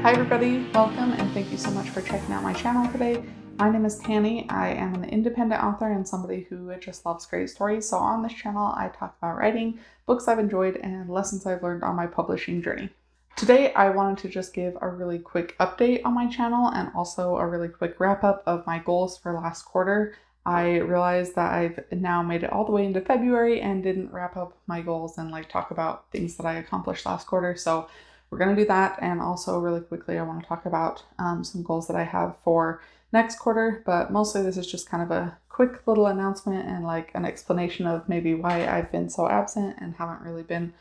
Hi everybody, welcome and thank you so much for checking out my channel today. My name is Tanny. I am an independent author and somebody who just loves great stories. So on this channel, I talk about writing, books I've enjoyed, and lessons I've learned on my publishing journey. Today, I wanted to just give a really quick update on my channel and also a really quick wrap up of my goals for last quarter. I realized that I've now made it all the way into February and didn't wrap up my goals and talk about things that I accomplished last quarter. So we're going to do that, and also really quickly I want to talk about some goals that I have for next quarter, but mostly this is just kind of a quick little announcement and an explanation of maybe why I've been so absent and haven't really been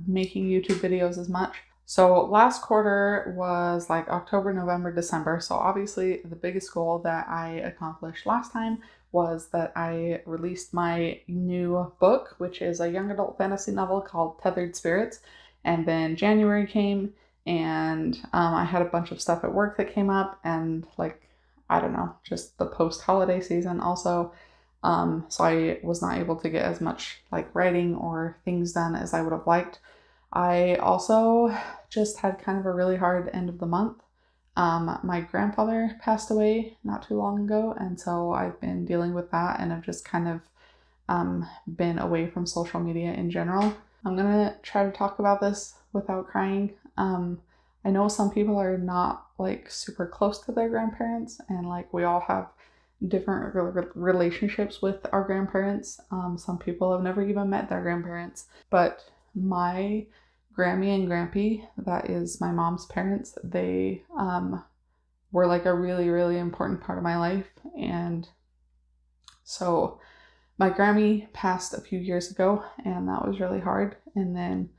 making YouTube videos as much. So last quarter was October, November, December. So obviously the biggest goal that I accomplished last time was that I released my new book, which is a young adult fantasy novel called Tethered Spirits. And then January came and I had a bunch of stuff at work that came up, and I don't know, just the post-holiday season also. So I was not able to get as much writing or things done as I would have liked. I also just had kind of a really hard end of the month. My grandfather passed away not too long ago, and so I've been dealing with that, and I've just kind of been away from social media in general. I'm gonna try to talk about this without crying. I know some people are not super close to their grandparents, and we all have different relationships with our grandparents. Some people have never even met their grandparents, but my Grammy and Grampy, that is my mom's parents, they were a really, really important part of my life. And so my Grammy passed a few years ago, and that was really hard. And then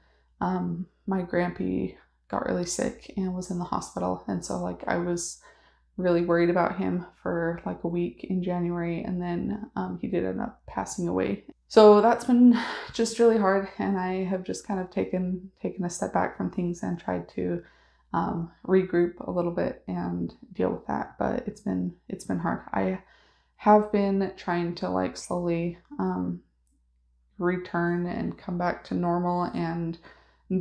my Grampy got really sick and was in the hospital. And so I was really worried about him for a week in January, and then he did end up passing away. So that's been just really hard, and I have just kind of taken a step back from things and tried to regroup a little bit and deal with that. But it's been hard. I have been trying to slowly return and come back to normal and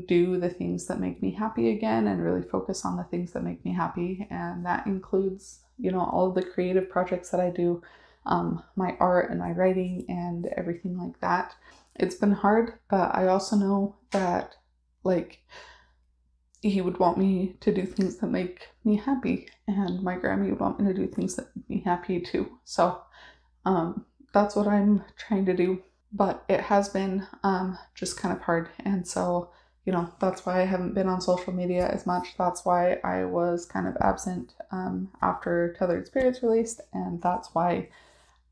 do the things that make me happy again, and really focus on the things that make me happy. And that includes, all of the creative projects that I do, my art and my writing and everything like that. It's been hard, but I also know that he would want me to do things that make me happy, and my Grammy would want me to do things that make me happy too. So that's what I'm trying to do, but it has been just kind of hard. And so that's why I haven't been on social media as much. That's why I was kind of absent after Tethered Spirits released, and that's why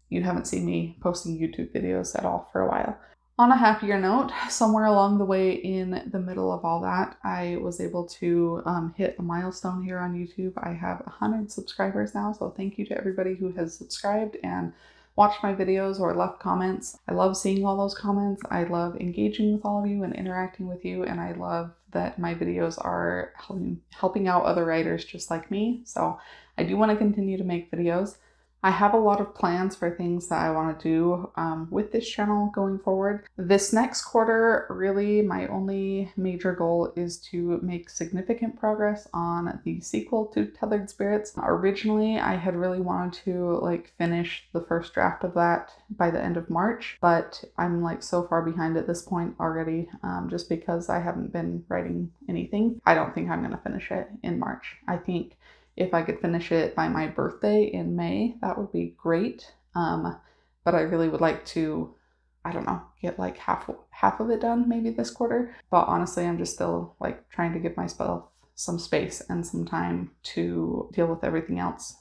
you haven't seen me posting YouTube videos at all for a while. On a happier note, somewhere along the way in the middle of all that, I was able to hit a milestone here on YouTube. I have 100 subscribers now, so thank you to everybody who has subscribed and watched my videos or left comments. I love seeing all those comments. I love engaging with all of you and interacting with you, and I love that my videos are helping out other writers just like me. So I do want to continue to make videos. I have a lot of plans for things that I want to do with this channel going forward. This next quarter, really my only major goal is to make significant progress on the sequel to Tethered Spirits. Originally, I had really wanted to finish the first draft of that by the end of March, but I'm so far behind at this point already, just because I haven't been writing anything. I don't think I'm going to finish it in March. I think if I could finish it by my birthday in May, that would be great. But I really would like to, I don't know, get half of it done maybe this quarter. But honestly, I'm just still trying to give myself some space and some time to deal with everything else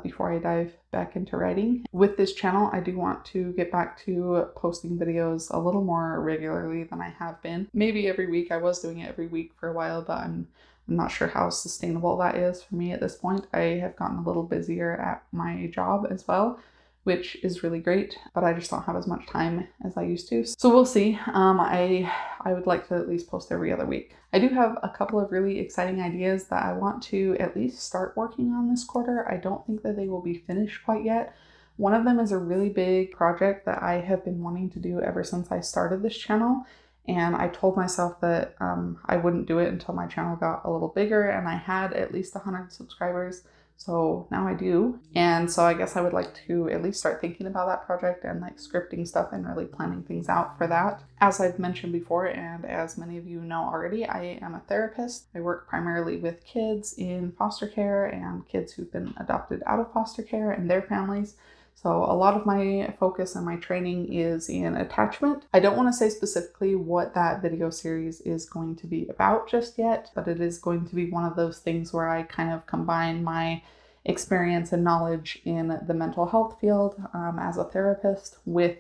before I dive back into writing. With this channel, I do want to get back to posting videos a little more regularly than I have been. Maybe every week. I was doing it every week for a while, but I'm not sure how sustainable that is for me at this point. I have gotten a little busier at my job as well, which is really great, but I just don't have as much time as I used to. So we'll see. I would like to at least post every other week. I do have a couple of really exciting ideas that I want to at least start working on this quarter. I don't think that they will be finished quite yet. One of them is a really big project that I have been wanting to do ever since I started this channel, And I told myself that I wouldn't do it until my channel got a little bigger and I had at least 100 subscribers. So now I do. And so I guess I would like to at least start thinking about that project and like scripting stuff and really planning things out for that. As I've mentioned before, and as many of you know already, I am a therapist. I work primarily with kids in foster care and kids who've been adopted out of foster care and their families. So a lot of my focus and my training is in attachment. I don't want to say specifically what that video series is going to be about just yet, but it is going to be one of those things where I kind of combine my experience and knowledge in the mental health field as a therapist with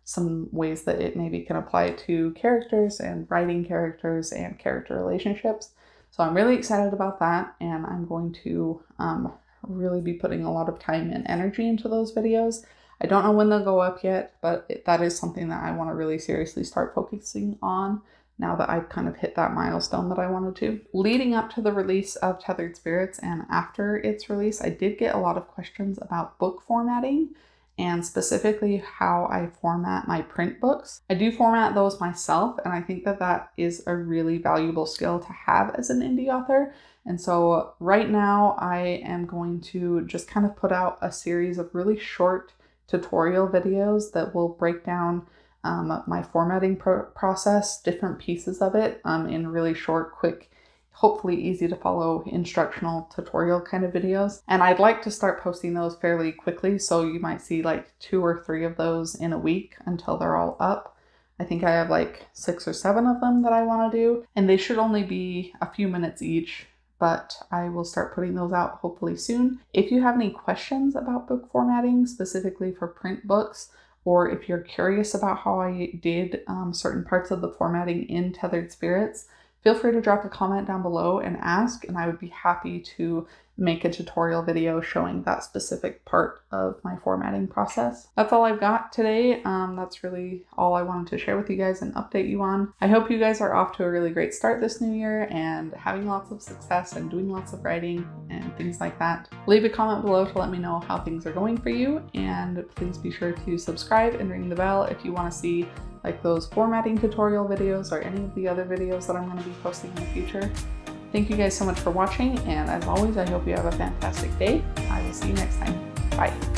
some ways that it maybe can apply to characters and writing characters and character relationships. So I'm really excited about that, and I'm going to really be putting a lot of time and energy into those videos. I don't know when they'll go up yet, but that is something that I want to really seriously start focusing on now that I've kind of hit that milestone that I wanted to. Leading up to the release of Tethered Spirits and after its release, I did get a lot of questions about book formatting and specifically how I format my print books. I do format those myself, and I think that that is a really valuable skill to have as an indie author. And so right now I am going to just kind of put out a series of really short tutorial videos that will break down my formatting process, different pieces of it in really short, quick, hopefully easy to follow instructional tutorial kind of videos. And I'd like to start posting those fairly quickly. So you might see like 2 or 3 of those in a week until they're all up. I think I have like 6 or 7 of them that I want to do, and they should only be a few minutes each, but I will start putting those out hopefully soon. If you have any questions about book formatting, specifically for print books, or if you're curious about how I did certain parts of the formatting in Tethered Spirits, feel free to drop a comment down below and ask, and I would be happy to make a tutorial video showing that specific part of my formatting process. That's all I've got today. That's really all I wanted to share with you guys and update you on. I hope you guys are off to a really great start this new year and having lots of success and doing lots of writing and things like that. Leave a comment below to let me know how things are going for you, and please be sure to subscribe and ring the bell if you want to see like those formatting tutorial videos or any of the other videos that I'm going to be posting in the future. Thank you guys so much for watching, and as always, I hope you have a fantastic day. I will see you next time. Bye.